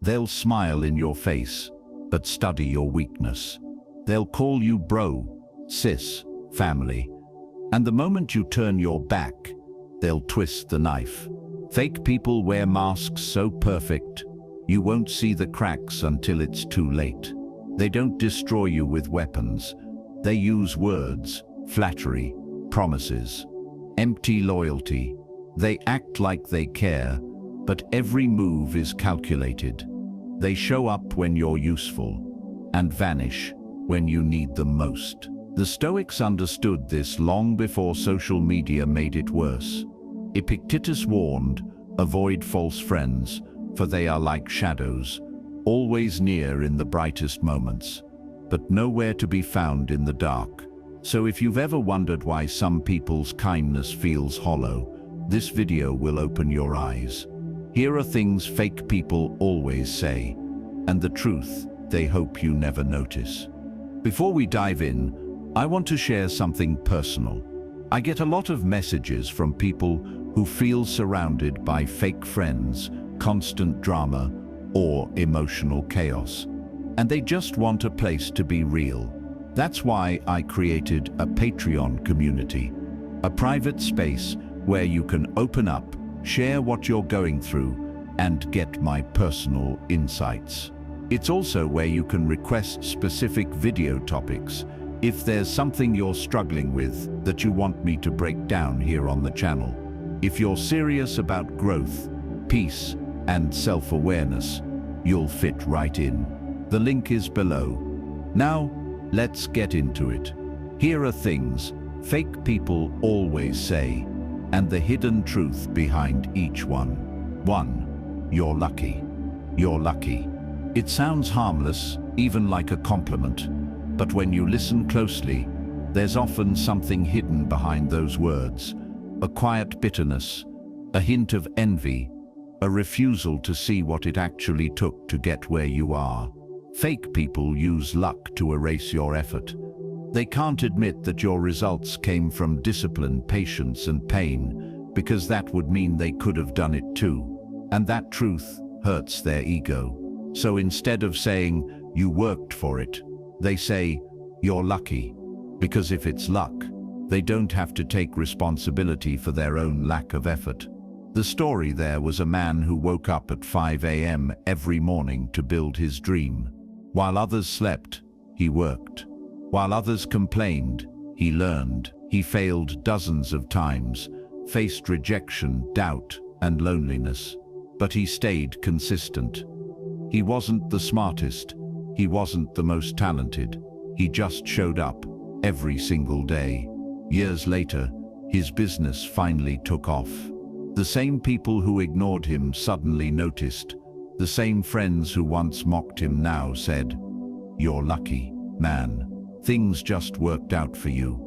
They'll smile in your face, but study your weakness. They'll call you bro, sis, family. And the moment you turn your back, they'll twist the knife. Fake people wear masks so perfect, you won't see the cracks until it's too late. They don't destroy you with weapons. They use words, flattery, promises, empty loyalty. They act like they care, but every move is calculated. They show up when you're useful and vanish when you need them most. The Stoics understood this long before social media made it worse. Epictetus warned, "Avoid false friends, for they are like shadows, always near in the brightest moments, but nowhere to be found in the dark." So if you've ever wondered why some people's kindness feels hollow, this video will open your eyes. Here are things fake people always say, and the truth they hope you never notice. Before we dive in, I want to share something personal. I get a lot of messages from people who feel surrounded by fake friends, constant drama, or emotional chaos, and they just want a place to be real. That's why I created a Patreon community, a private space where you can open up, share what you're going through, and get my personal insights. It's also where you can request specific video topics if there's something you're struggling with that you want me to break down here on the channel. If you're serious about growth, peace, and self-awareness, you'll fit right in. The link is below. Now, let's get into it. Here are things fake people always say, and the hidden truth behind each one. 1. You're lucky. You're lucky. It sounds harmless, even like a compliment, but when you listen closely, there's often something hidden behind those words. A quiet bitterness, a hint of envy, a refusal to see what it actually took to get where you are. Fake people use luck to erase your effort. They can't admit that your results came from discipline, patience, and pain, because that would mean they could have done it too. And that truth hurts their ego. So instead of saying, "You worked for it," they say, "You're lucky." Because if it's luck, they don't have to take responsibility for their own lack of effort. The story there was a man who woke up at 5 a.m. every morning to build his dream. While others slept, he worked. While others complained, he learned. He failed dozens of times, faced rejection, doubt, and loneliness. But he stayed consistent. He wasn't the smartest. He wasn't the most talented. He just showed up every single day. Years later, his business finally took off. The same people who ignored him suddenly noticed. The same friends who once mocked him now said, "You're lucky, man. Things just worked out for you."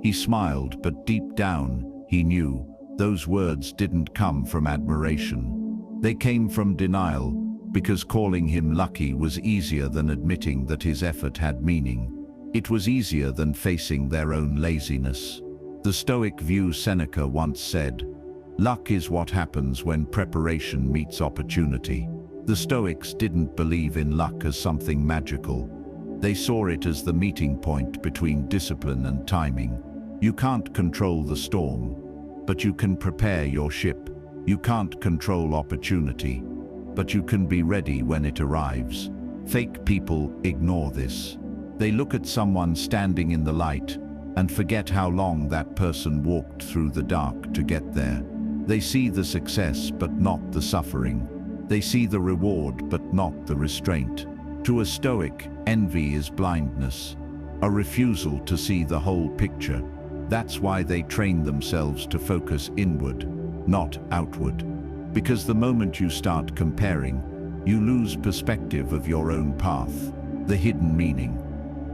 He smiled, but deep down, he knew those words didn't come from admiration. They came from denial, because calling him lucky was easier than admitting that his effort had meaning. It was easier than facing their own laziness. The Stoic view Seneca once said, "Luck is what happens when preparation meets opportunity." The Stoics didn't believe in luck as something magical. They saw it as the meeting point between discipline and timing. You can't control the storm, but you can prepare your ship. You can't control opportunity, but you can be ready when it arrives. Fake people ignore this. They look at someone standing in the light and forget how long that person walked through the dark to get there. They see the success but not the suffering. They see the reward but not the restraint. To a Stoic, envy is blindness, a refusal to see the whole picture. That's why they train themselves to focus inward, not outward. Because the moment you start comparing, you lose perspective of your own path, the hidden meaning.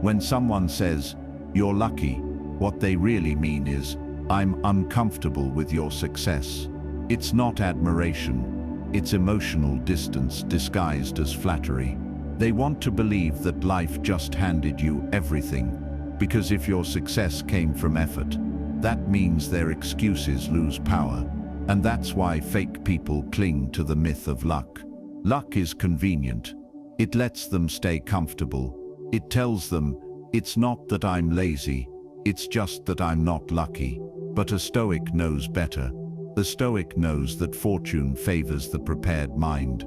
When someone says, "You're lucky," what they really mean is, "I'm uncomfortable with your success." It's not admiration, it's emotional distance disguised as flattery. They want to believe that life just handed you everything, because if your success came from effort, that means their excuses lose power. And that's why fake people cling to the myth of luck. Luck is convenient. It lets them stay comfortable. It tells them, it's not that I'm lazy, it's just that I'm not lucky. But a Stoic knows better. The Stoic knows that fortune favors the prepared mind,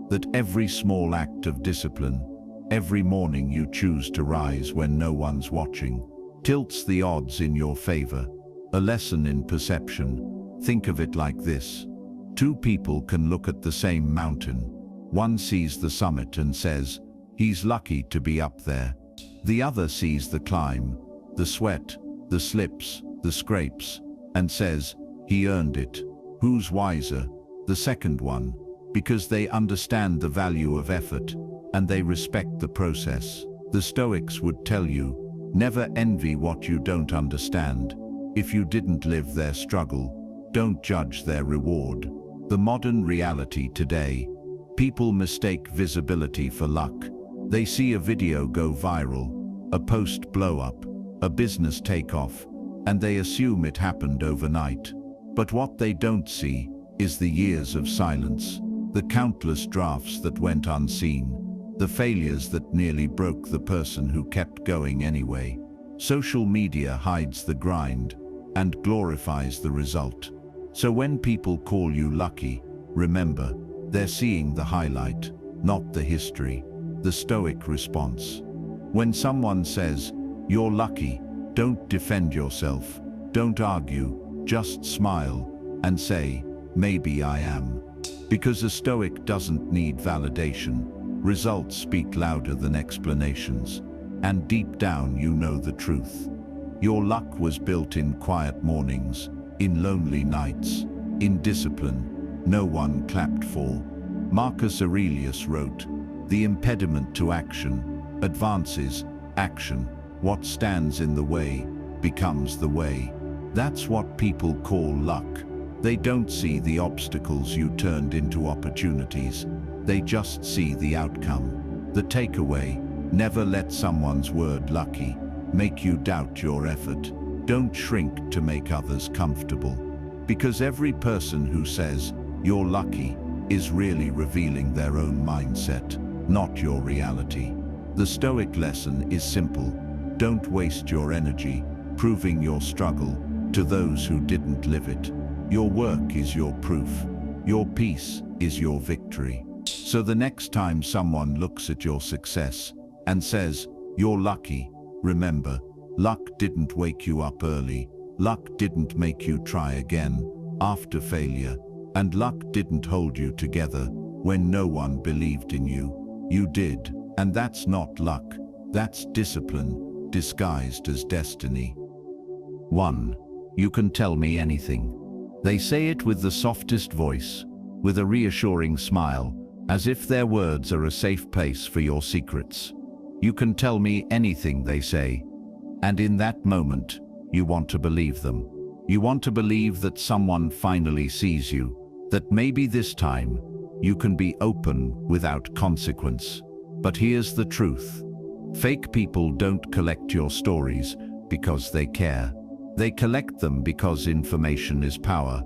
that every small act of discipline, every morning you choose to rise when no one's watching, tilts the odds in your favor. A lesson in perception. Think of it like this. Two people can look at the same mountain. One sees the summit and says, he's lucky to be up there. The other sees the climb, the sweat, the slips, the scrapes, and says, he earned it. Who's wiser? The second one, because they understand the value of effort and they respect the process. The Stoics would tell you, never envy what you don't understand. If you didn't live their struggle, don't judge their reward. The modern reality today, people mistake visibility for luck. They see a video go viral, a post blow up, a business take off, and they assume it happened overnight. But what they don't see is the years of silence, the countless drafts that went unseen, the failures that nearly broke the person who kept going anyway. Social media hides the grind and glorifies the result. So when people call you lucky, remember, they're seeing the highlight, not the history. The Stoic response. When someone says, you're lucky, don't defend yourself, don't argue, just smile and say, maybe I am. Because a Stoic doesn't need validation. Results speak louder than explanations. And deep down you know the truth. Your luck was built in quiet mornings, in lonely nights, in discipline no one clapped for. Marcus Aurelius wrote, the impediment to action advances action. What stands in the way becomes the way. That's what people call luck. They don't see the obstacles you turned into opportunities. They just see the outcome. The takeaway, never let someone's word lucky make you doubt your effort. Don't shrink to make others comfortable. Because every person who says, you're lucky, is really revealing their own mindset, not your reality. The Stoic lesson is simple. Don't waste your energy proving your struggle to those who didn't live it. Your work is your proof. Your peace is your victory. So the next time someone looks at your success and says, you're lucky, remember, luck didn't wake you up early. Luck didn't make you try again after failure. And luck didn't hold you together when no one believed in you. You did. And that's not luck. That's discipline disguised as destiny. 1. You can tell me anything. They say it with the softest voice, with a reassuring smile, as if their words are a safe place for your secrets. You can tell me anything, they say. And in that moment, you want to believe them. You want to believe that someone finally sees you, that maybe this time you can be open without consequence. But here's the truth. Fake people don't collect your stories because they care. They collect them because information is power,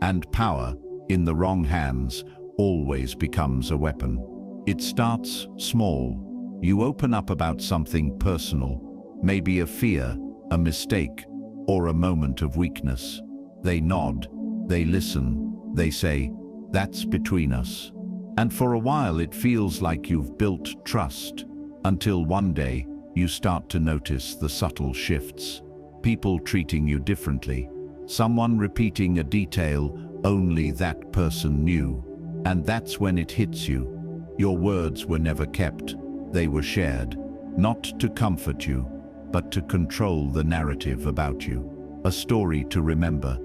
and power, in the wrong hands, always becomes a weapon. It starts small. You open up about something personal, maybe a fear, a mistake, or a moment of weakness. They nod, they listen, they say, that's between us. And for a while it feels like you've built trust, until one day you start to notice the subtle shifts. People treating you differently, someone repeating a detail only that person knew. And that's when it hits you. Your words were never kept, they were shared, not to comfort you, but to control the narrative about you. A story to remember.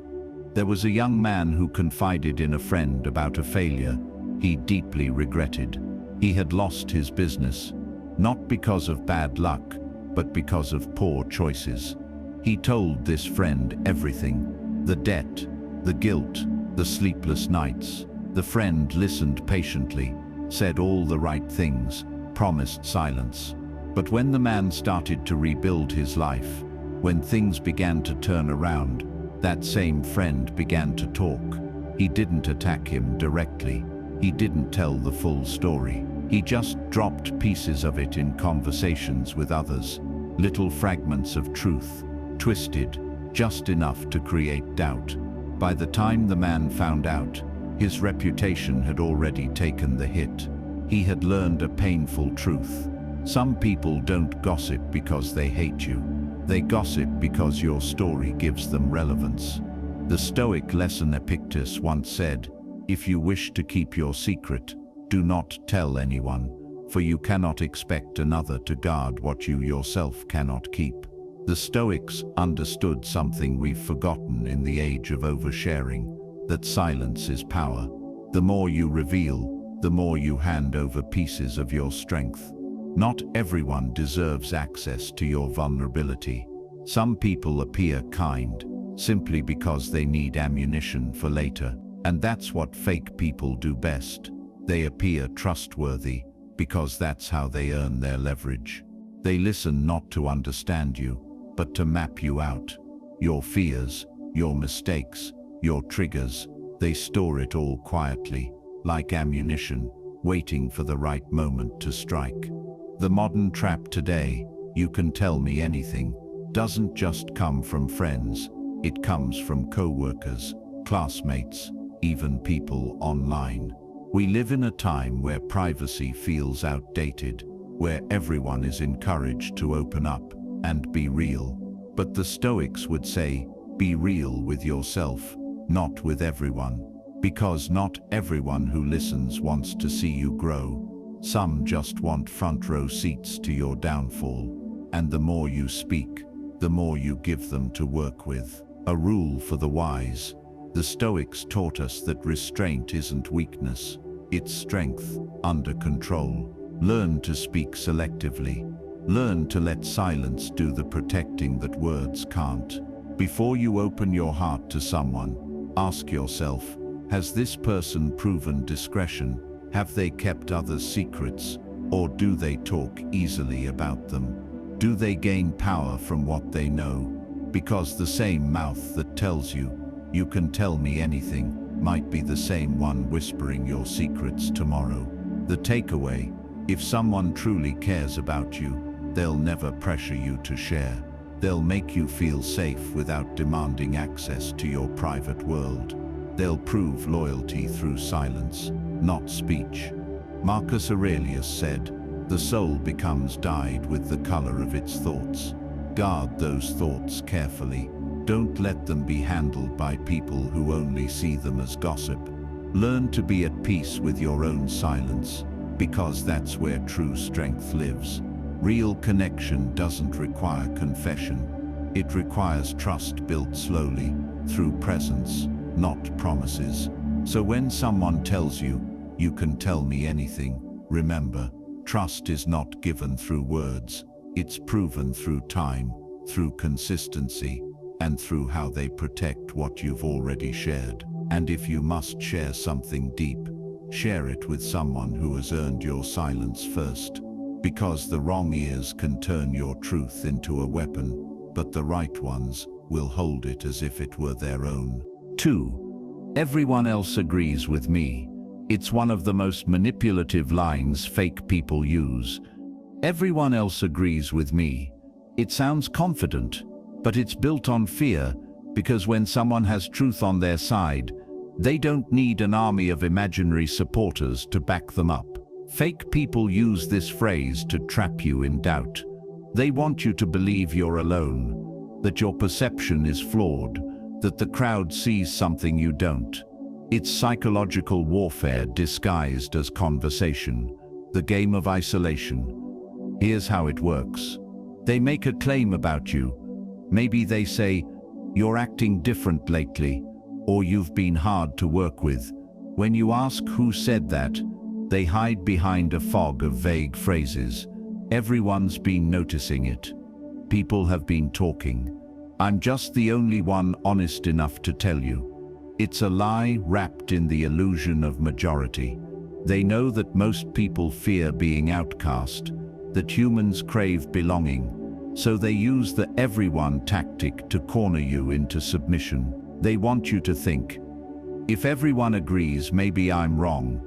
There was a young man who confided in a friend about a failure he deeply regretted. He had lost his business, not because of bad luck, but because of poor choices. He told this friend everything, the debt, the guilt, the sleepless nights. The friend listened patiently, said all the right things, promised silence. But when the man started to rebuild his life, when things began to turn around, that same friend began to talk. He didn't attack him directly. He didn't tell the full story. He just dropped pieces of it in conversations with others, little fragments of truth, twisted just enough to create doubt. By the time the man found out, his reputation had already taken the hit. He had learned a painful truth. Some people don't gossip because they hate you. They gossip because your story gives them relevance. The Stoic lesson Epictetus once said, "If you wish to keep your secret, do not tell anyone, for you cannot expect another to guard what you yourself cannot keep." The Stoics understood something we've forgotten in the age of oversharing, that silence is power. The more you reveal, the more you hand over pieces of your strength. Not everyone deserves access to your vulnerability. Some people appear kind, simply because they need ammunition for later. And that's what fake people do best. They appear trustworthy, because that's how they earn their leverage. They listen not to understand you, but to map you out. Your fears, your mistakes, your triggers, they store it all quietly, like ammunition, waiting for the right moment to strike. The modern trap today, "you can tell me anything," doesn't just come from friends. It comes from co-workers, classmates, even people online. We live in a time where privacy feels outdated, where everyone is encouraged to open up and be real. But the Stoics would say, be real with yourself, not with everyone. Because not everyone who listens wants to see you grow. Some just want front row seats to your downfall. And the more you speak, the more you give them to work with. A rule for the wise. The Stoics taught us that restraint isn't weakness, it's strength under control. Learn to speak selectively. Learn to let silence do the protecting that words can't. Before you open your heart to someone, ask yourself, has this person proven discretion? Have they kept others' secrets? Or do they talk easily about them? Do they gain power from what they know? Because the same mouth that tells you, "You can tell me anything," might be the same one whispering your secrets tomorrow. The takeaway, if someone truly cares about you, they'll never pressure you to share. They'll make you feel safe without demanding access to your private world. They'll prove loyalty through silence, not speech. Marcus Aurelius said, "The soul becomes dyed with the color of its thoughts." Guard those thoughts carefully. Don't let them be handled by people who only see them as gossip. Learn to be at peace with your own silence, because that's where true strength lives. Real connection doesn't require confession. It requires trust built slowly, through presence, not promises. So when someone tells you, "You can tell me anything," remember, trust is not given through words. It's proven through time, through consistency, and through how they protect what you've already shared. And if you must share something deep, share it with someone who has earned your silence first. Because the wrong ears can turn your truth into a weapon, but the right ones will hold it as if it were their own. 2. Everyone else agrees with me. It's one of the most manipulative lines fake people use. Everyone else agrees with me. It sounds confident, but it's built on fear, because when someone has truth on their side, they don't need an army of imaginary supporters to back them up. Fake people use this phrase to trap you in doubt. They want you to believe you're alone, that your perception is flawed, that the crowd sees something you don't. It's psychological warfare disguised as conversation, the game of isolation. Here's how it works. They make a claim about you. Maybe they say, "You're acting different lately," or "You've been hard to work with." When you ask who said that, they hide behind a fog of vague phrases. Everyone's been noticing it. People have been talking. I'm just the only one honest enough to tell you. It's a lie wrapped in the illusion of majority. They know that most people fear being outcast, that humans crave belonging, so they use the everyone tactic to corner you into submission. They want you to think, if everyone agrees, maybe I'm wrong.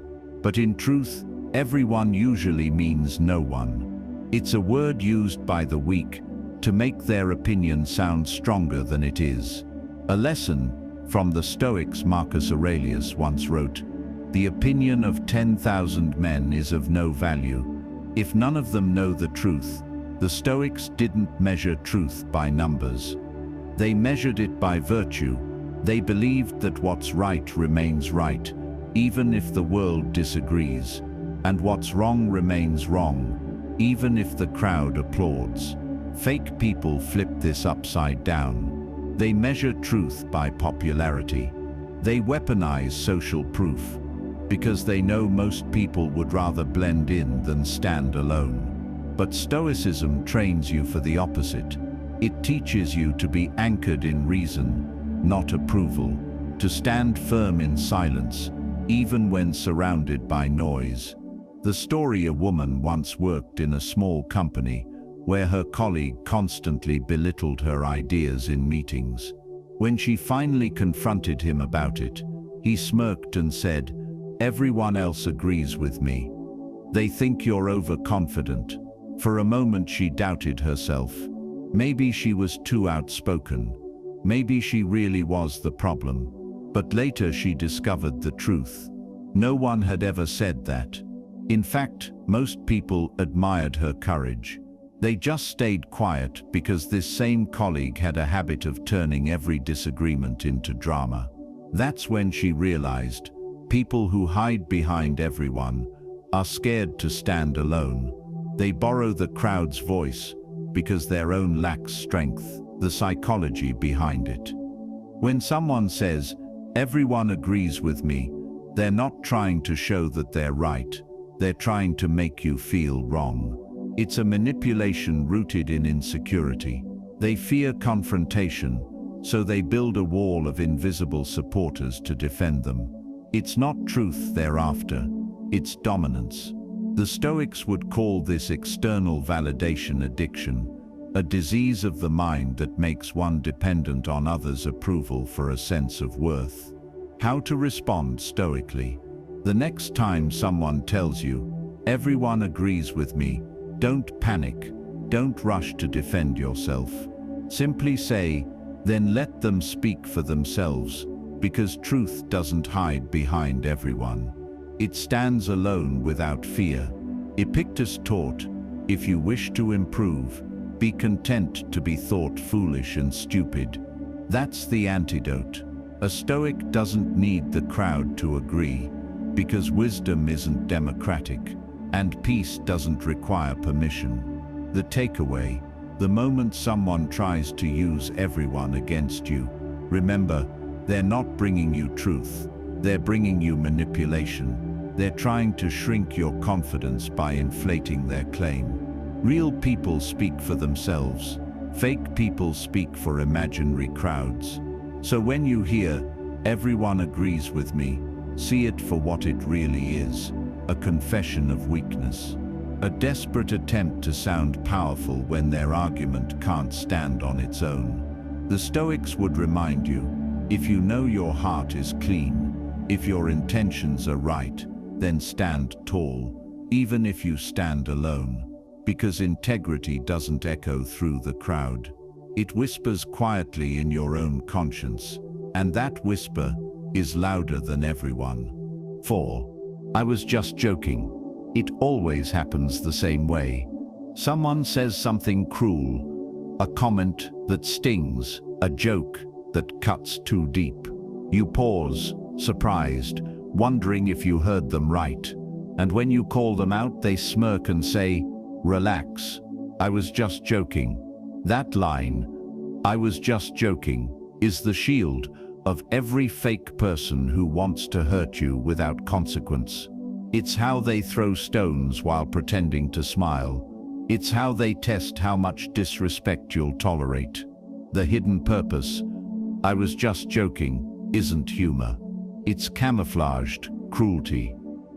But in truth, everyone usually means no one. It's a word used by the weak to make their opinion sound stronger than it is. A lesson from the Stoics Marcus Aurelius once wrote, "The opinion of 10,000 men is of no value, if none of them know the truth." The Stoics didn't measure truth by numbers. They measured it by virtue. They believed that what's right remains right, even if the world disagrees, and what's wrong remains wrong, even if the crowd applauds. Fake people flip this upside down. They measure truth by popularity. They weaponize social proof, because they know most people would rather blend in than stand alone. But Stoicism trains you for the opposite. It teaches you to be anchored in reason, not approval, to stand firm in silence, even when surrounded by noise. The story: a woman once worked in a small company where her colleague constantly belittled her ideas in meetings. When she finally confronted him about it, he smirked and said, "Everyone else agrees with me. They think you're overconfident." For a moment she doubted herself. Maybe she was too outspoken. Maybe she really was the problem. But later she discovered the truth. No one had ever said that. In fact, most people admired her courage. They just stayed quiet because this same colleague had a habit of turning every disagreement into drama. That's when she realized, people who hide behind everyone are scared to stand alone. They borrow the crowd's voice because their own lacks strength, the psychology behind it. When someone says, "Everyone agrees with me," they're not trying to show that they're right. They're trying to make you feel wrong. It's a manipulation rooted in insecurity. They fear confrontation, so they build a wall of invisible supporters to defend them. It's not truth they're after, it's dominance. The Stoics would call this external validation addiction, a disease of the mind that makes one dependent on others' approval for a sense of worth. How to respond stoically? The next time someone tells you, "Everyone agrees with me," don't panic. Don't rush to defend yourself. Simply say, "Then let them speak for themselves," because truth doesn't hide behind everyone. It stands alone without fear. Epictetus taught, "If you wish to improve, be content to be thought foolish and stupid." That's the antidote. A Stoic doesn't need the crowd to agree, because wisdom isn't democratic, and peace doesn't require permission. The takeaway: the moment someone tries to use everyone against you, remember, they're not bringing you truth, they're bringing you manipulation. They're trying to shrink your confidence by inflating their claim. Real people speak for themselves. Fake people speak for imaginary crowds. So when you hear, "Everyone agrees with me," see it for what it really is: a confession of weakness. A desperate attempt to sound powerful when their argument can't stand on its own. The Stoics would remind you, if you know your heart is clean, if your intentions are right, then stand tall, even if you stand alone. Because integrity doesn't echo through the crowd. It whispers quietly in your own conscience, and that whisper is louder than everyone. 4. I was just joking. It always happens the same way. Someone says something cruel, a comment that stings, a joke that cuts too deep. You pause, surprised, wondering if you heard them right. And when you call them out, they smirk and say, "Relax, I was just joking." That line, "I was just joking," is the shield of every fake person who wants to hurt you without consequence. It's how they throw stones while pretending to smile. It's how they test how much disrespect you'll tolerate. The hidden purpose, "I was just joking," isn't humor. It's camouflaged cruelty.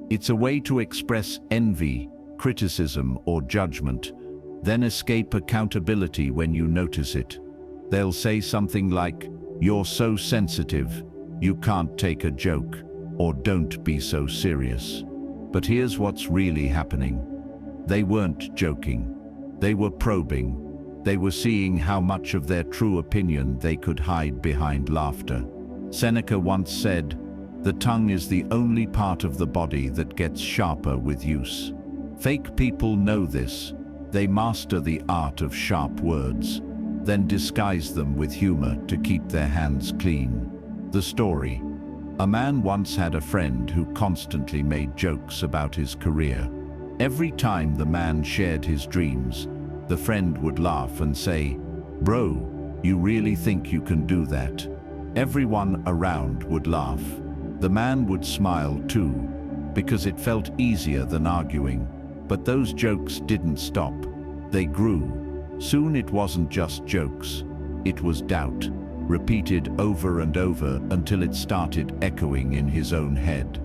It's a way to express envy, criticism, or judgment, then escape accountability when you notice it. They'll say something like, "You're so sensitive, you can't take a joke," or "Don't be so serious." But here's what's really happening. They weren't joking. They were probing. They were seeing how much of their true opinion they could hide behind laughter. Seneca once said, "The tongue is the only part of the body that gets sharper with use." Fake people know this. They master the art of sharp words, then disguise them with humor to keep their hands clean. The story. A man once had a friend who constantly made jokes about his career. Every time the man shared his dreams, the friend would laugh and say, "Bro, you really think you can do that?" Everyone around would laugh. The man would smile too, because it felt easier than arguing. But those jokes didn't stop. They grew. Soon it wasn't just jokes. It was doubt, repeated over and over until it started echoing in his own head.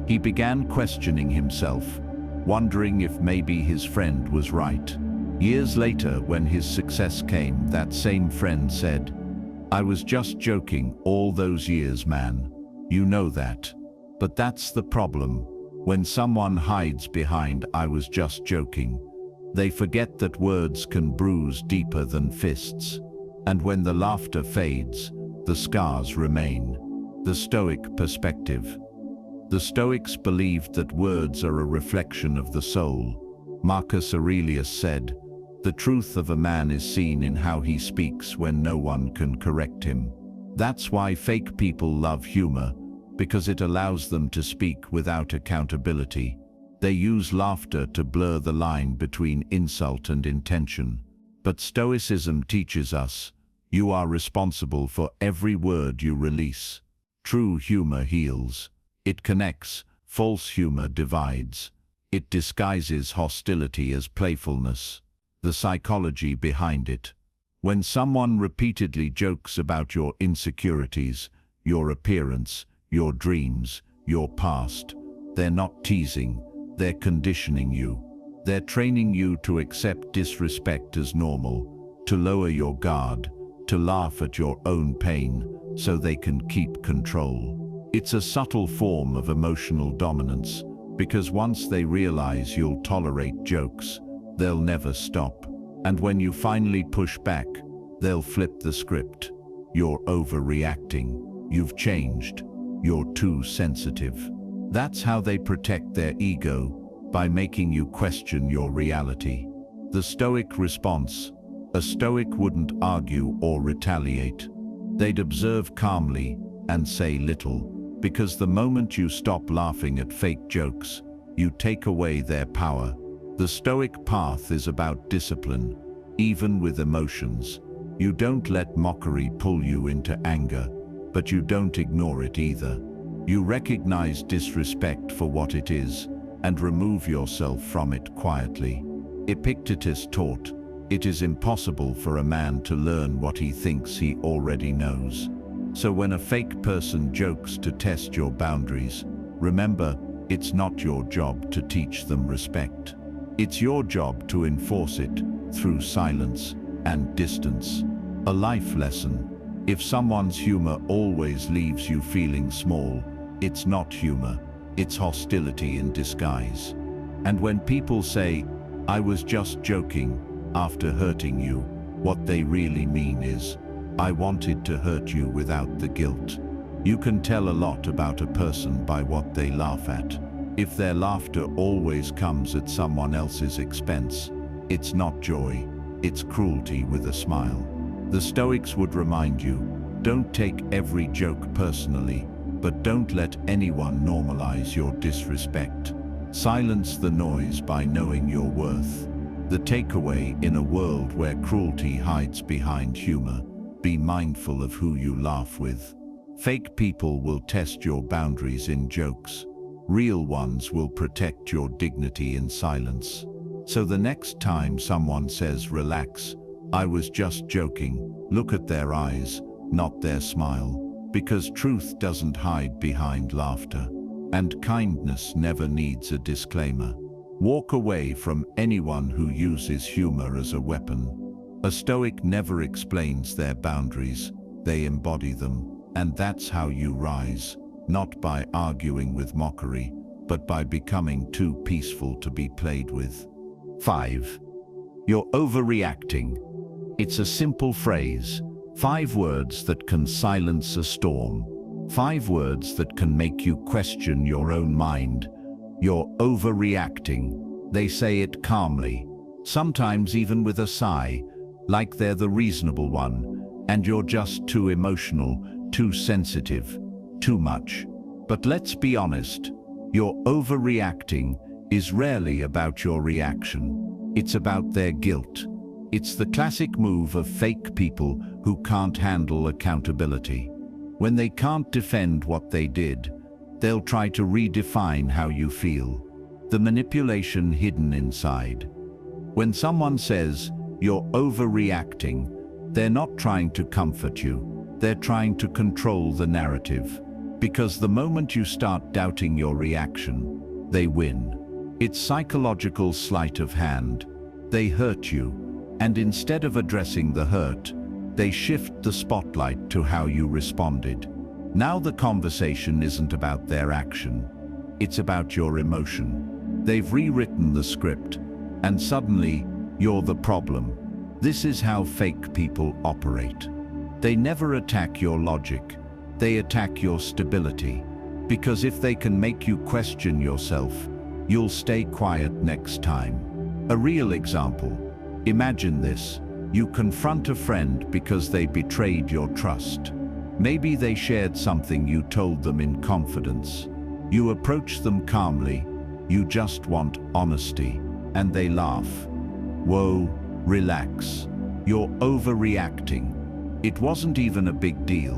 He began questioning himself, wondering if maybe his friend was right. Years later, when his success came, that same friend said, "I was just joking all those years, man. You know that." But that's the problem. When someone hides behind "I was just joking," they forget that words can bruise deeper than fists. And when the laughter fades, the scars remain. The Stoic perspective. The Stoics believed that words are a reflection of the soul. Marcus Aurelius said, "The truth of a man is seen in how he speaks when no one can correct him." That's why fake people love humor, because it allows them to speak without accountability. They use laughter to blur the line between insult and intention. But Stoicism teaches us, you are responsible for every word you release. True humor heals. It connects. False humor divides. It disguises hostility as playfulness. The psychology behind it. When someone repeatedly jokes about your insecurities, your appearance, your dreams, your past, they're not teasing, they're conditioning you. They're training you to accept disrespect as normal, to lower your guard, to laugh at your own pain, so they can keep control. It's a subtle form of emotional dominance, because once they realize you'll tolerate jokes, they'll never stop. And when you finally push back, they'll flip the script. You're overreacting. You've changed. You're too sensitive. That's how they protect their ego, by making you question your reality. The Stoic response. A Stoic wouldn't argue or retaliate. They'd observe calmly and say little, because the moment you stop laughing at fake jokes, you take away their power. The Stoic path is about discipline, even with emotions. You don't let mockery pull you into anger, but you don't ignore it either. You recognize disrespect for what it is and remove yourself from it quietly. Epictetus taught, "It is impossible for a man to learn what he thinks he already knows." So when a fake person jokes to test your boundaries, remember, it's not your job to teach them respect. It's your job to enforce it through silence and distance. A life lesson. If someone's humor always leaves you feeling small, it's not humor, it's hostility in disguise. And when people say, "I was just joking," after hurting you, what they really mean is, "I wanted to hurt you without the guilt." You can tell a lot about a person by what they laugh at. If their laughter always comes at someone else's expense, it's not joy, it's cruelty with a smile. The Stoics would remind you, don't take every joke personally, but don't let anyone normalize your disrespect. Silence the noise by knowing your worth. The takeaway: in a world where cruelty hides behind humor, be mindful of who you laugh with. Fake people will test your boundaries in jokes. Real ones will protect your dignity in silence. So the next time someone says, "Relax, I was just joking," look at their eyes, not their smile, because truth doesn't hide behind laughter. And kindness never needs a disclaimer. Walk away from anyone who uses humor as a weapon. A Stoic never explains their boundaries, they embody them. And that's how you rise, not by arguing with mockery, but by becoming too peaceful to be played with. 5. You're overreacting. It's a simple phrase, 5 words that can silence a storm, 5 words that can make you question your own mind. You're overreacting. They say it calmly, sometimes even with a sigh, like they're the reasonable one, and you're just too emotional, too sensitive, too much. But let's be honest, your overreacting is rarely about your reaction. It's about their guilt. It's the classic move of fake people who can't handle accountability. When they can't defend what they did, they'll try to redefine how you feel. The manipulation hidden inside. When someone says, "You're overreacting," they're not trying to comfort you. They're trying to control the narrative. Because the moment you start doubting your reaction, they win. It's psychological sleight of hand. They hurt you, and instead of addressing the hurt, they shift the spotlight to how you responded. Now the conversation isn't about their action. It's about your emotion. They've rewritten the script, and suddenly, you're the problem. This is how fake people operate. They never attack your logic. They attack your stability. Because if they can make you question yourself, you'll stay quiet next time. A real example. Imagine this. You confront a friend because they betrayed your trust. Maybe they shared something you told them in confidence. You approach them calmly. You just want honesty. And they laugh. Whoa, relax. You're overreacting. It wasn't even a big deal,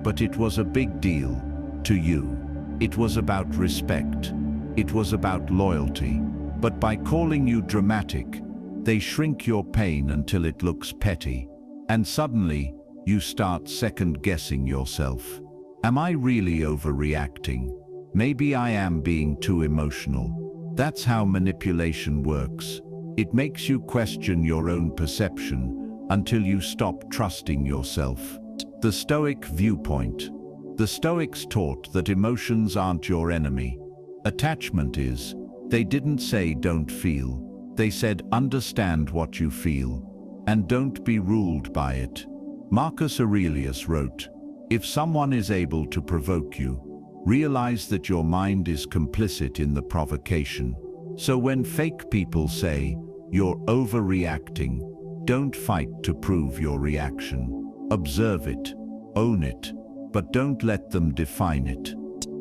but it was a big deal to you. It was about respect. It was about loyalty. But by calling you dramatic, they shrink your pain until it looks petty. And suddenly, you start second-guessing yourself. Am I really overreacting? Maybe I am being too emotional. That's how manipulation works. It makes you question your own perception until you stop trusting yourself. The Stoic viewpoint. The Stoics taught that emotions aren't your enemy. Attachment is. They didn't say don't feel. They said understand what you feel, and don't be ruled by it. Marcus Aurelius wrote, "If someone is able to provoke you, realize that your mind is complicit in the provocation." So when fake people say, "You're overreacting," don't fight to prove your reaction. Observe it, own it, but don't let them define it.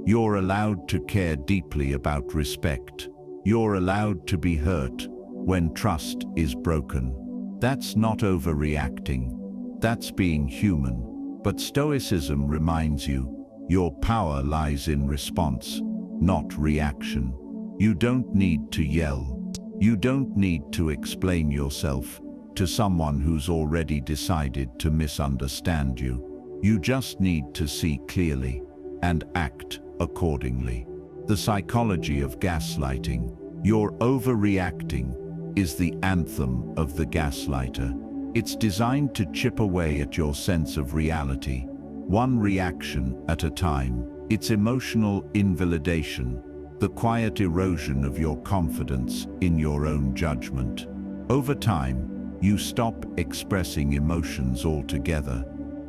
You're allowed to care deeply about respect. You're allowed to be hurt when trust is broken. That's not overreacting. That's being human. But Stoicism reminds you, your power lies in response, not reaction. You don't need to yell. You don't need to explain yourself to someone who's already decided to misunderstand you. You just need to see clearly and act accordingly. The psychology of gaslighting. You're overreacting is the anthem of the gaslighter. It's designed to chip away at your sense of reality, one reaction at a time. It's emotional invalidation, the quiet erosion of your confidence in your own judgment. Over time, you stop expressing emotions altogether.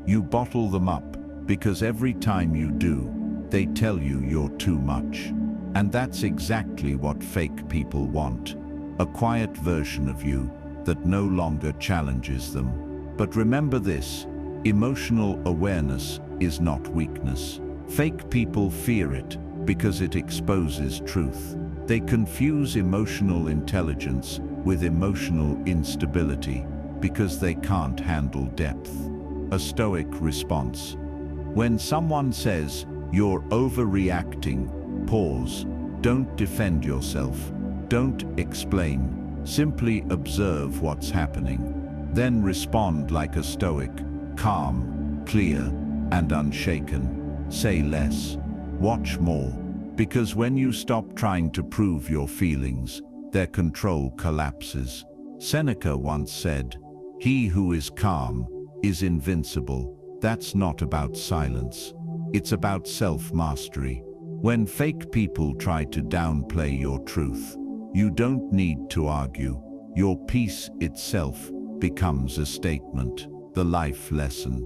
You bottle them up because every time you do, they tell you you're too much. And that's exactly what fake people want. A quiet version of you that no longer challenges them. But remember this, emotional awareness is not weakness. Fake people fear it because it exposes truth. They confuse emotional intelligence with emotional instability because they can't handle depth. A Stoic response. When someone says, "You're overreacting," pause. Don't defend yourself. Don't explain. Simply observe what's happening. Then respond like a Stoic, calm, clear, and unshaken. Say less. Watch more. Because when you stop trying to prove your feelings, their control collapses. Seneca once said, "He who is calm is invincible." That's not about silence. It's about self-mastery. When fake people try to downplay your truth, you don't need to argue. Your peace itself becomes a statement. The life lesson.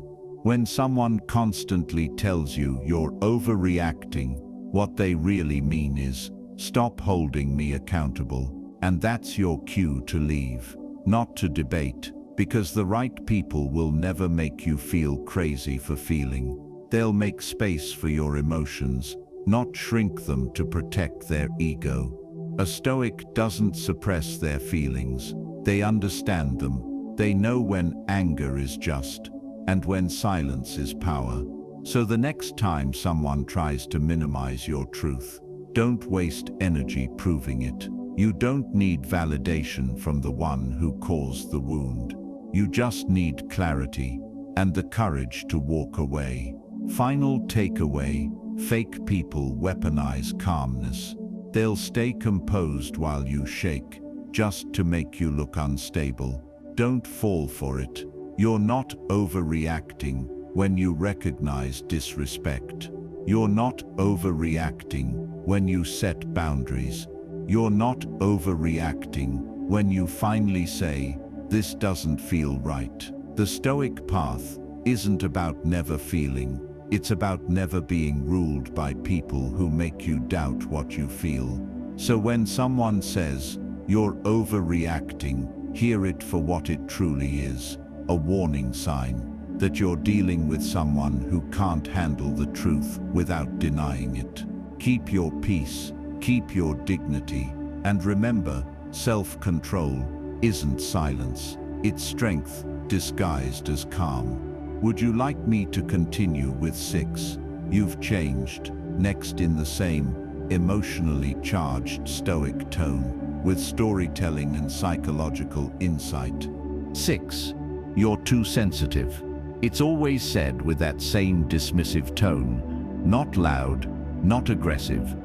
When someone constantly tells you you're overreacting, what they really mean is, stop holding me accountable. And that's your cue to leave, not to debate, because the right people will never make you feel crazy for feeling. They'll make space for your emotions, not shrink them to protect their ego. A Stoic doesn't suppress their feelings. They understand them. They know when anger is just and when silence is power. So the next time someone tries to minimize your truth, don't waste energy proving it. You don't need validation from the one who caused the wound. You just need clarity and the courage to walk away. Final takeaway: fake people weaponize calmness. They'll stay composed while you shake, just to make you look unstable. Don't fall for it. You're not overreacting when you recognize disrespect. You're not overreacting when you set boundaries. You're not overreacting when you finally say, "This doesn't feel right." The Stoic path isn't about never feeling. It's about never being ruled by people who make you doubt what you feel. So when someone says, "You're overreacting," hear it for what it truly is, a warning sign that you're dealing with someone who can't handle the truth without denying it. Keep your peace, keep your dignity, and remember, self-control isn't silence, it's strength disguised as calm. Would you like me to continue with 6? You've changed. Next, in the same emotionally charged Stoic tone, with storytelling and psychological insight. 6. You're too sensitive. It's always said with that same dismissive tone, not loud, not aggressive,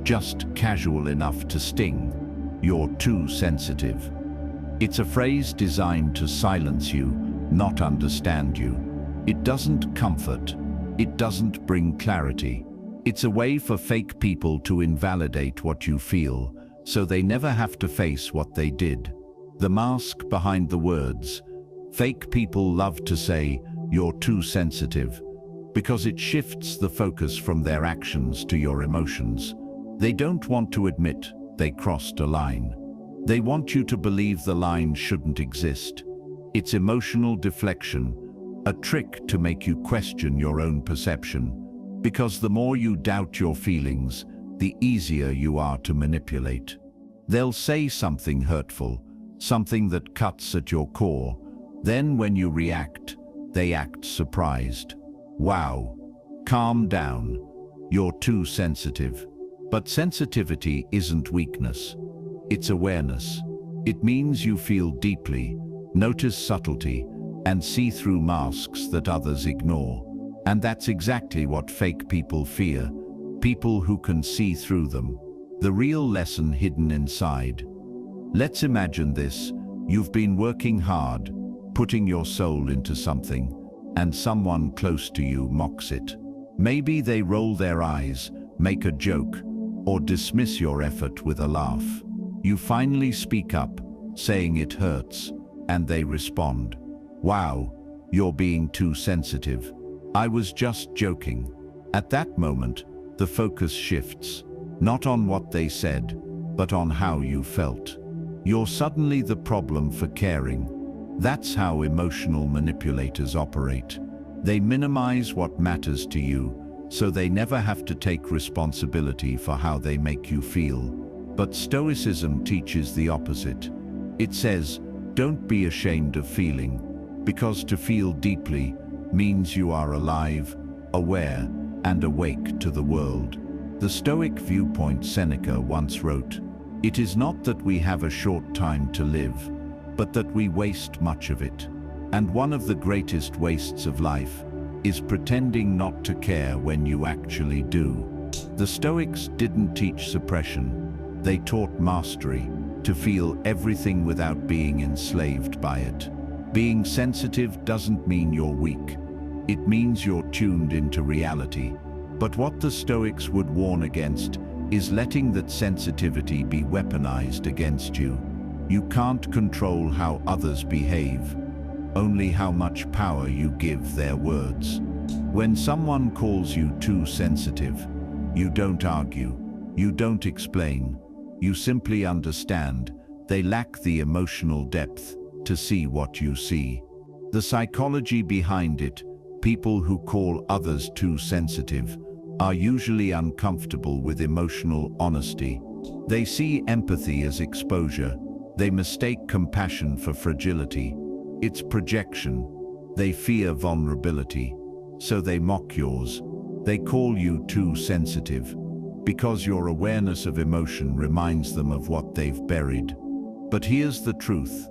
just casual enough to sting. You're too sensitive. It's a phrase designed to silence you, not understand you. It doesn't comfort. It doesn't bring clarity. It's a way for fake people to invalidate what you feel, so they never have to face what they did. The mask behind the words. Fake people love to say, "You're too sensitive," because it shifts the focus from their actions to your emotions. They don't want to admit they crossed a line. They want you to believe the line shouldn't exist. It's emotional deflection, a trick to make you question your own perception, because the more you doubt your feelings, the easier you are to manipulate. They'll say something hurtful, something that cuts at your core. Then when you react, they act surprised. Wow, calm down. You're too sensitive. But sensitivity isn't weakness. It's awareness. It means you feel deeply, notice subtlety, and see through masks that others ignore. And that's exactly what fake people fear, people who can see through them. The real lesson hidden inside. Let's imagine this. You've been working hard, putting your soul into something, and someone close to you mocks it. Maybe they roll their eyes, make a joke, or dismiss your effort with a laugh. You finally speak up, saying it hurts, and they respond, "Wow, you're being too sensitive. I was just joking." At that moment, the focus shifts, not on what they said, but on how you felt. You're suddenly the problem for caring. That's how emotional manipulators operate. They minimize what matters to you, so they never have to take responsibility for how they make you feel. But Stoicism teaches the opposite. It says, don't be ashamed of feeling, because to feel deeply means you are alive, aware, and awake to the world. The Stoic viewpoint Seneca once wrote, "It is not that we have a short time to live, but that we waste much of it. And one of the greatest wastes of life is pretending not to care when you actually do." The Stoics didn't teach suppression. They taught mastery, to feel everything without being enslaved by it. Being sensitive doesn't mean you're weak. It means you're tuned into reality. But what the Stoics would warn against is letting that sensitivity be weaponized against you. You can't control how others behave, only how much power you give their words. When someone calls you too sensitive, you don't argue, you don't explain, you simply understand. They lack the emotional depth to see what you see. The psychology behind it: people who call others too sensitive are usually uncomfortable with emotional honesty. They see empathy as exposure. They mistake compassion for fragility. It's projection. They fear vulnerability, so they mock yours. They call you too sensitive because your awareness of emotion reminds them of what they've buried. But here's the truth: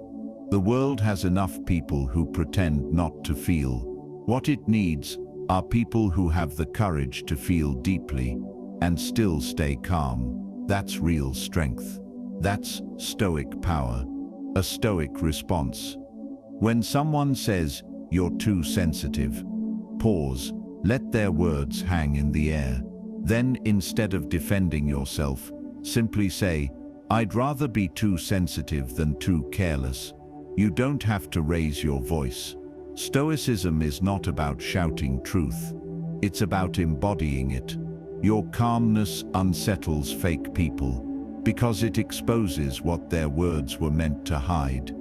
the world has enough people who pretend not to feel. What it needs are people who have the courage to feel deeply and still stay calm. That's real strength. That's Stoic power, a Stoic response. When someone says, "You're too sensitive," pause, let their words hang in the air. Then, instead of defending yourself, simply say, "I'd rather be too sensitive than too careless." You don't have to raise your voice. Stoicism is not about shouting truth. It's about embodying it. Your calmness unsettles fake people because it exposes what their words were meant to hide: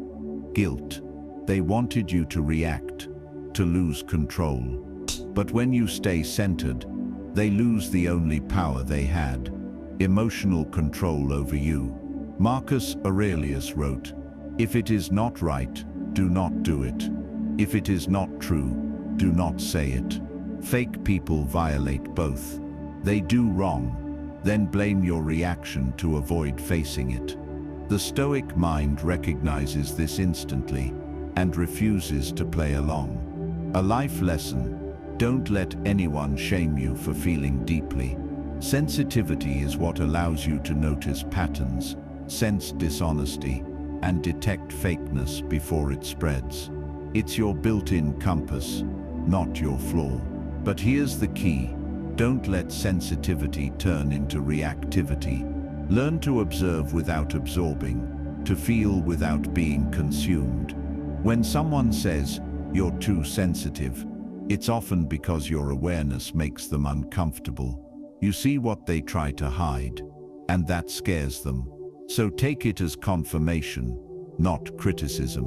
guilt. They wanted you to react, to lose control. But when you stay centered, they lose the only power they had: emotional control over you. Marcus Aurelius wrote, "If it is not right, do not do it. If it is not true, do not say it." Fake people violate both. They do wrong, then blame your reaction to avoid facing it. The Stoic mind recognizes this instantly and refuses to play along. A life lesson: don't let anyone shame you for feeling deeply. Sensitivity is what allows you to notice patterns, sense dishonesty, and detect fakeness before it spreads. It's your built-in compass, not your flaw. But here's the key: don't let sensitivity turn into reactivity. Learn to observe without absorbing, to feel without being consumed. When someone says, "You're too sensitive," it's often because your awareness makes them uncomfortable. You see what they try to hide, and that scares them. So take it as confirmation, not criticism.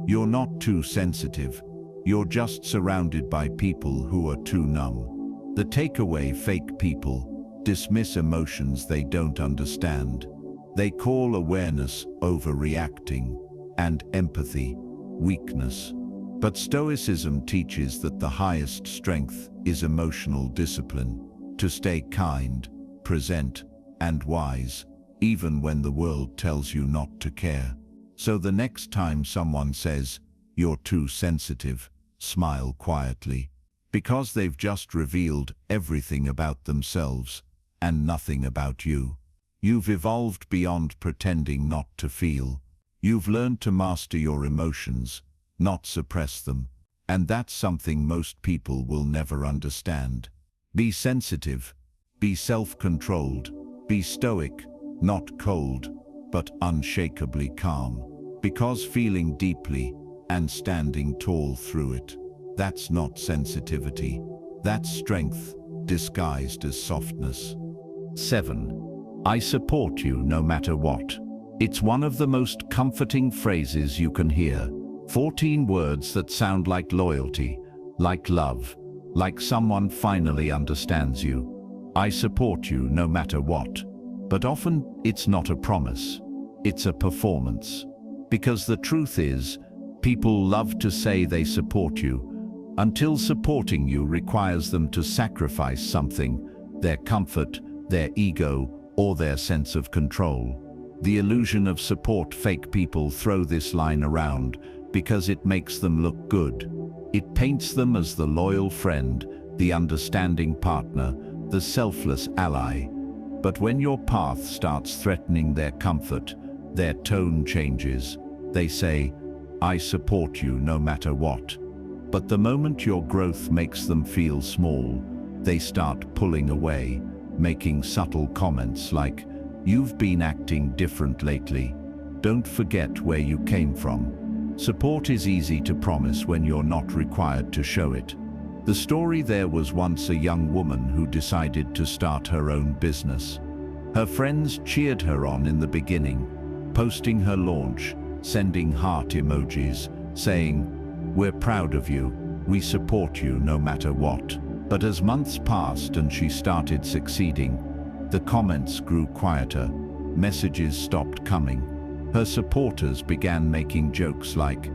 You're not too sensitive. You're just surrounded by people who are too numb. The takeaway: fake people dismiss emotions they don't understand. They call awareness overreacting and empathy weakness. But Stoicism teaches that the highest strength is emotional discipline, to stay kind, present, and wise, even when the world tells you not to care. So the next time someone says, "You're too sensitive," smile quietly, because they've just revealed everything about themselves and nothing about you. You've evolved beyond pretending not to feel. You've learned to master your emotions, not suppress them, and that's something most people will never understand. Be sensitive, be self-controlled, be stoic, not cold, but unshakably calm. Because feeling deeply and standing tall through it, that's not sensitivity. That's strength disguised as softness. 7. I support you no matter what. It's one of the most comforting phrases you can hear. 14 words that sound like loyalty, like love, like someone finally understands you. I support you no matter what. But often it's not a promise, it's a performance. Because the truth is, people love to say they support you, until supporting you requires them to sacrifice something: their comfort, their ego, or their sense of control. The illusion of support: fake people throw this line around because it makes them look good. It paints them as the loyal friend, the understanding partner, the selfless ally. But when your path starts threatening their comfort, their tone changes. They say, "I support you no matter what." But the moment your growth makes them feel small, They start pulling away, making subtle comments like, "You've been acting different lately. Don't forget where you came from." Support is easy to promise when you're not required to show it. The story: there was once a young woman who decided to start her own business. Her friends cheered her on in the beginning, posting her launch, sending heart emojis, saying, "We're proud of you, we support you no matter what." But as months passed and she started succeeding, the comments grew quieter, messages stopped coming. Her supporters began making jokes like,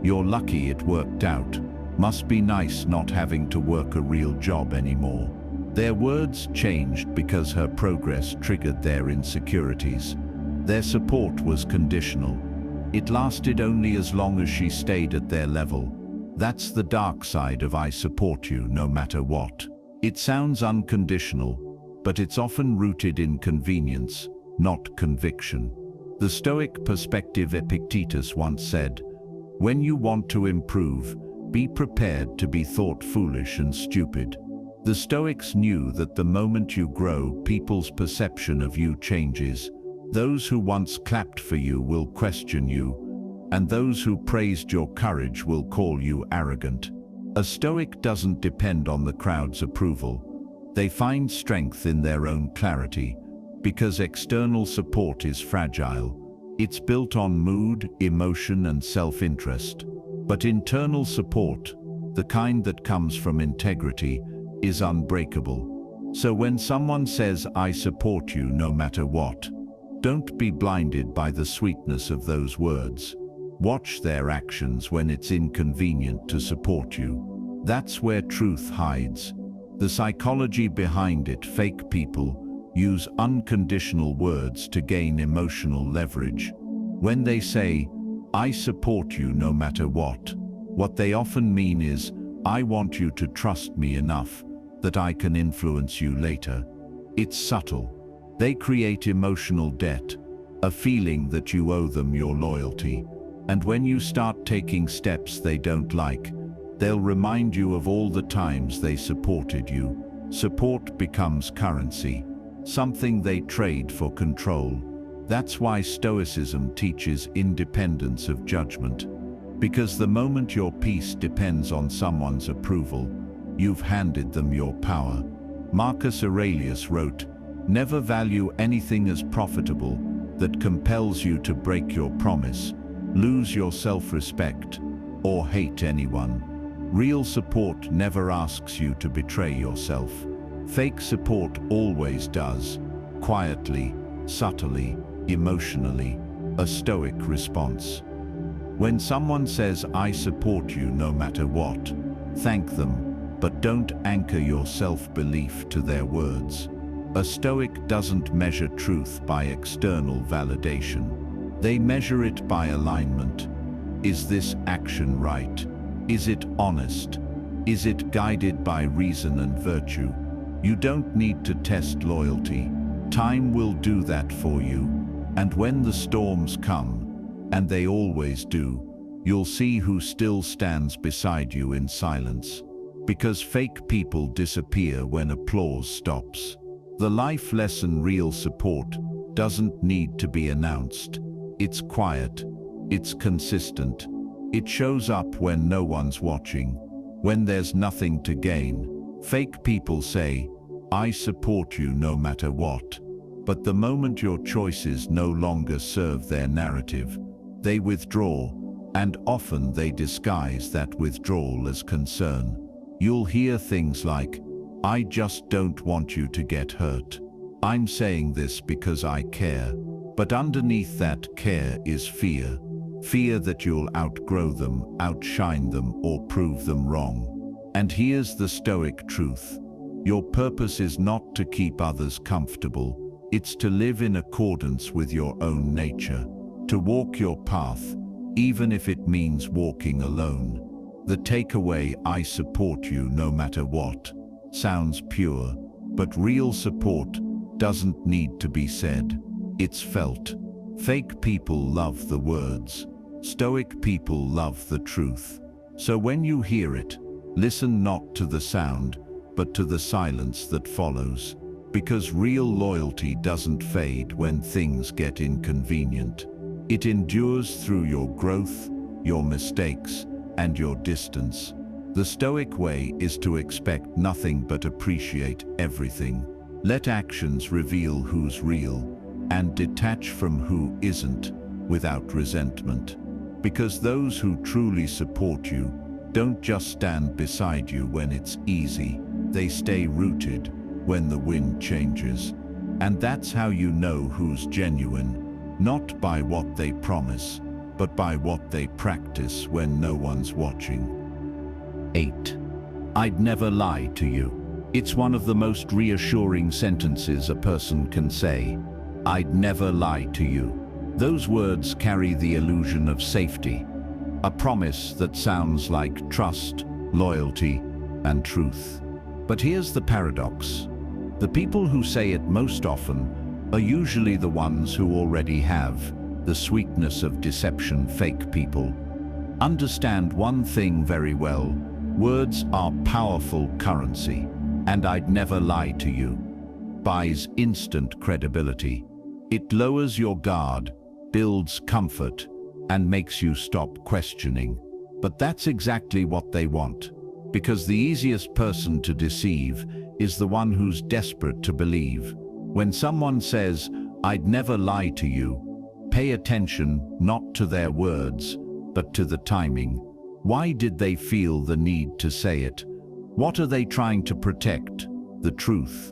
"You're lucky it worked out. Must be nice not having to work a real job anymore." Their words changed because her progress triggered their insecurities. Their support was conditional. It lasted only as long as she stayed at their level. That's the dark side of "I support you no matter what." It sounds unconditional, but it's often rooted in convenience, not conviction. The Stoic perspective Epictetus once said, "When you want to improve, be prepared to be thought foolish and stupid." The Stoics knew that the moment you grow, people's perception of you changes. Those who once clapped for you will question you, and those who praised your courage will call you arrogant. A Stoic doesn't depend on the crowd's approval. They find strength in their own clarity, because external support is fragile. It's built on mood, emotion, and self-interest. But internal support, the kind that comes from integrity, is unbreakable. So when someone says, "I support you no matter what," don't be blinded by the sweetness of those words. Watch their actions when it's inconvenient to support you. That's where truth hides. The psychology behind it: fake people use unconditional words to gain emotional leverage. When they say, "I support you no matter what they often mean is, "I want you to trust me enough that I can influence you later." It's subtle. They create emotional debt, a feeling that you owe them your loyalty. And when you start taking steps they don't like, they'll remind you of all the times they supported you. Support becomes currency, something they trade for control. That's why Stoicism teaches independence of judgment. Because the moment your peace depends on someone's approval, you've handed them your power. Marcus Aurelius wrote, "Never value anything as profitable that compels you to break your promise, lose your self-respect, or hate anyone." Real support never asks you to betray yourself. Fake support always does, quietly, subtly, emotionally. A Stoic response: when someone says, "I support you no matter what," thank them, but don't anchor your self-belief to their words. A Stoic doesn't measure truth by external validation. They measure it by alignment. Is this action right? Is it honest? Is it guided by reason and virtue? You don't need to test loyalty. Time will do that for you. And when the storms come, and they always do, you'll see who still stands beside you in silence. Because fake people disappear when applause stops. The life lesson: real support doesn't need to be announced. It's quiet, it's consistent. It shows up when no one's watching, when there's nothing to gain. Fake people say, "I support you no matter what." But the moment your choices no longer serve their narrative, they withdraw, and often they disguise that withdrawal as concern. You'll hear things like, "I just don't want you to get hurt. I'm saying this because I care." But underneath that care is fear. Fear that you'll outgrow them, outshine them, or prove them wrong. And here's the Stoic truth: your purpose is not to keep others comfortable. It's to live in accordance with your own nature. To walk your path, even if it means walking alone. The takeaway: I support you no matter what, sounds pure, but real support doesn't need to be said. It's felt. Fake people love the words. Stoic people love the truth. So when you hear it, listen not to the sound, but to the silence that follows. Because real loyalty doesn't fade when things get inconvenient. It endures through your growth, your mistakes, and your distance. The Stoic way is to expect nothing but appreciate everything. Let actions reveal who's real, and detach from who isn't, without resentment. Because those who truly support you don't just stand beside you when it's easy, they stay rooted when the wind changes. And that's how you know who's genuine, not by what they promise, but by what they practice when no one's watching. 8. I'd never lie to you. It's one of the most reassuring sentences a person can say. I'd never lie to you. Those words carry the illusion of safety, a promise that sounds like trust, loyalty, and truth. But here's the paradox. The people who say it most often are usually the ones who already have the sweetness of deception. Fake people understand one thing very well: words are powerful currency, and I'd never lie to you buys instant credibility. It lowers your guard, builds comfort, and makes you stop questioning. But that's exactly what they want, because the easiest person to deceive is the one who's desperate to believe. When someone says, I'd never lie to you, pay attention not to their words, but to the timing. Why did they feel the need to say it? What are they trying to protect? The truth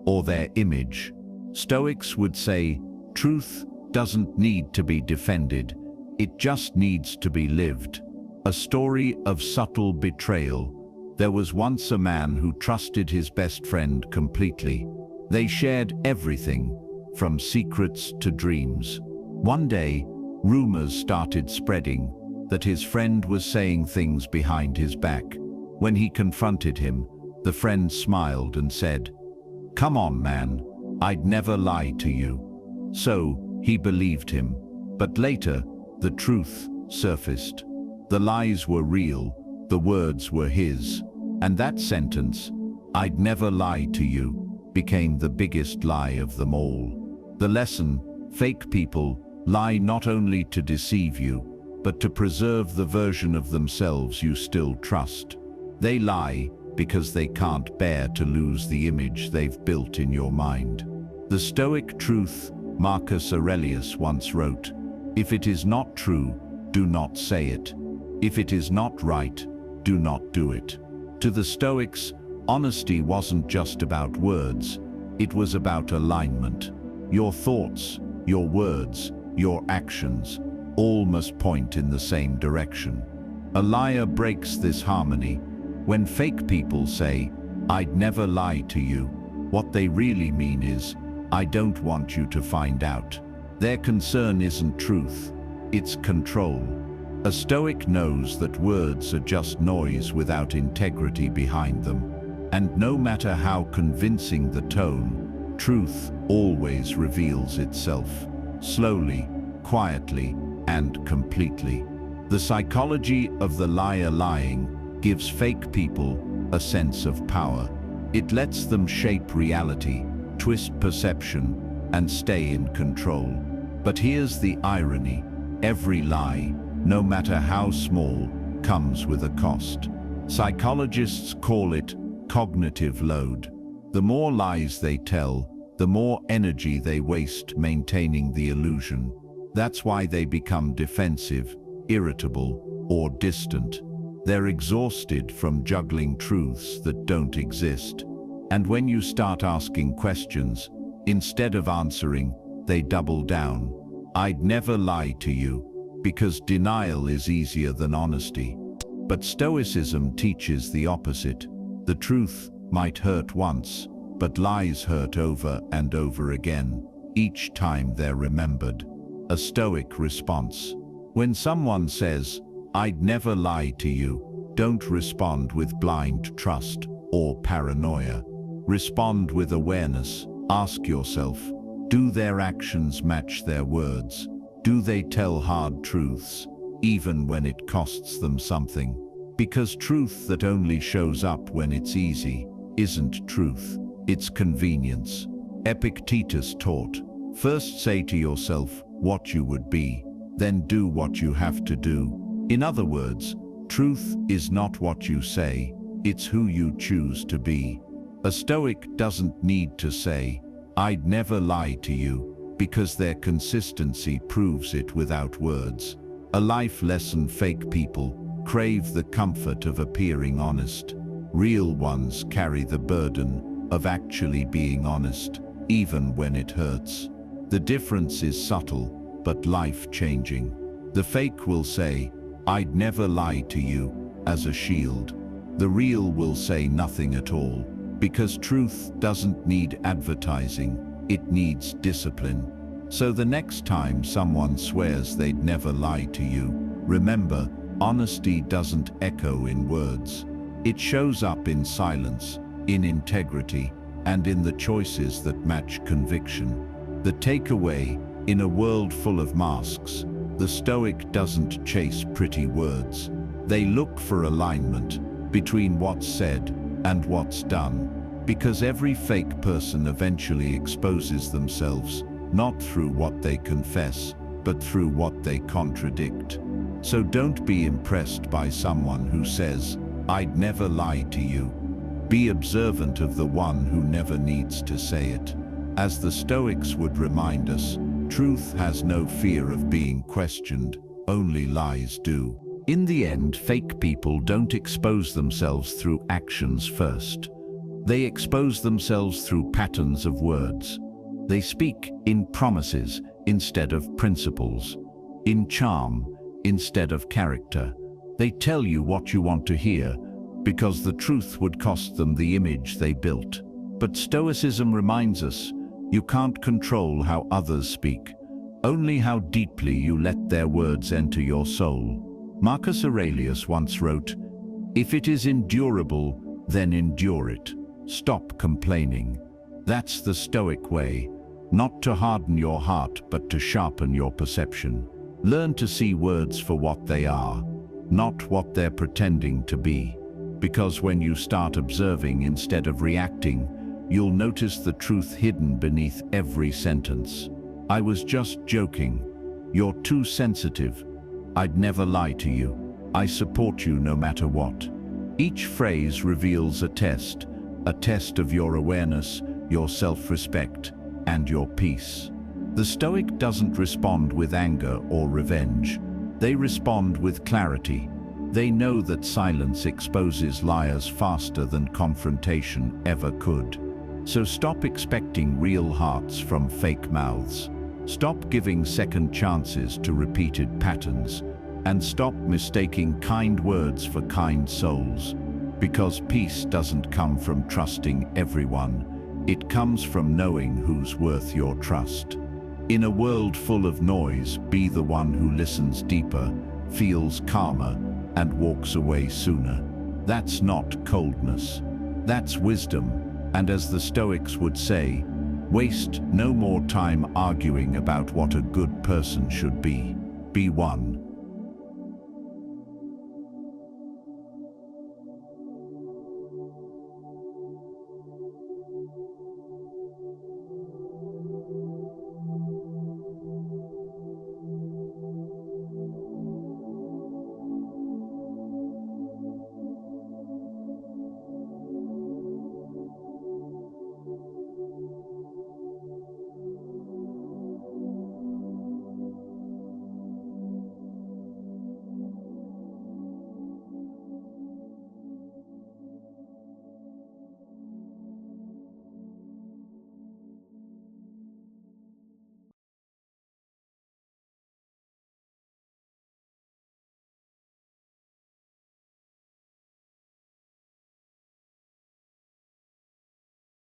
or their image? Stoics would say, truth doesn't need to be defended, it just needs to be lived. A story of subtle betrayal. There was once a man who trusted his best friend completely. They shared everything, from secrets to dreams. One day, rumors started spreading that his friend was saying things behind his back. When he confronted him, the friend smiled and said, "Come on, man, I'd never lie to you." So, he believed him. But later, the truth surfaced. The lies were real, the words were his. And that sentence, "I'd never lie to you," became the biggest lie of them all. The lesson: fake people lie not only to deceive you, but to preserve the version of themselves you still trust. They lie because they can't bear to lose the image they've built in your mind. The Stoic truth, Marcus Aurelius once wrote, "If it is not true, do not say it. If it is not right, do not do it." To the Stoics, honesty wasn't just about words, it was about alignment. Your thoughts, your words, your actions, all must point in the same direction. A liar breaks this harmony. When fake people say, "I'd never lie to you," what they really mean is, "I don't want you to find out." Their concern isn't truth, it's control. A Stoic knows that words are just noise without integrity behind them. And no matter how convincing the tone, truth always reveals itself. Slowly, quietly, and completely. The psychology of the liar lying gives fake people a sense of power. It lets them shape reality, twist perception, and stay in control. But here's the irony: every lie, no matter how small, comes with a cost. Psychologists call it cognitive load. The more lies they tell, the more energy they waste maintaining the illusion. That's why they become defensive, irritable, or distant. They're exhausted from juggling truths that don't exist. And when you start asking questions, instead of answering, they double down. "I'd never lie to you," because denial is easier than honesty. But Stoicism teaches the opposite. The truth might hurt once, but lies hurt over and over again, each time they're remembered. A Stoic response: when someone says, "I'd never lie to you," don't respond with blind trust or paranoia. Respond with awareness. Ask yourself, do their actions match their words? Do they tell hard truths, even when it costs them something? Because truth that only shows up when it's easy isn't truth, it's convenience. Epictetus taught, first say to yourself what you would be, then do what you have to do. In other words, truth is not what you say, it's who you choose to be. A Stoic doesn't need to say, "I'd never lie to you," because their consistency proves it without words. A life lesson. Fake people crave the comfort of appearing honest. Real ones carry the burden of actually being honest, even when it hurts. The difference is subtle, but life-changing. The fake will say, "I'd never lie to you," as a shield. The real will say nothing at all, because truth doesn't need advertising, it needs discipline. So the next time someone swears they'd never lie to you, remember, honesty doesn't echo in words. It shows up in silence, in integrity, and in the choices that match conviction. The takeaway, in a world full of masks, the Stoic doesn't chase pretty words. They look for alignment between what's said and what's done, because every fake person eventually exposes themselves, not through what they confess, but through what they contradict. So don't be impressed by someone who says, "I'd never lie to you." Be observant of the one who never needs to say it. As the Stoics would remind us, truth has no fear of being questioned, only lies do. In the end, fake people don't expose themselves through actions first. They expose themselves through patterns of words. They speak in promises instead of principles, in charm instead of character. They tell you what you want to hear, because the truth would cost them the image they built. But Stoicism reminds us, you can't control how others speak, only how deeply you let their words enter your soul. Marcus Aurelius once wrote, "If it is endurable, then endure it. Stop complaining." That's the Stoic way, not to harden your heart, but to sharpen your perception. Learn to see words for what they are, not what they're pretending to be. Because when you start observing instead of reacting, you'll notice the truth hidden beneath every sentence. "I was just joking. You're too sensitive. I'd never lie to you. I support you no matter what." Each phrase reveals a test of your awareness, your self-respect, and your peace. The Stoic doesn't respond with anger or revenge. They respond with clarity. They know that silence exposes liars faster than confrontation ever could. So stop expecting real hearts from fake mouths. Stop giving second chances to repeated patterns. And stop mistaking kind words for kind souls. Because peace doesn't come from trusting everyone. It comes from knowing who's worth your trust. In a world full of noise, be the one who listens deeper, feels calmer, and walks away sooner. That's not coldness. That's wisdom. And as the Stoics would say, waste no more time arguing about what a good person should be. Be one.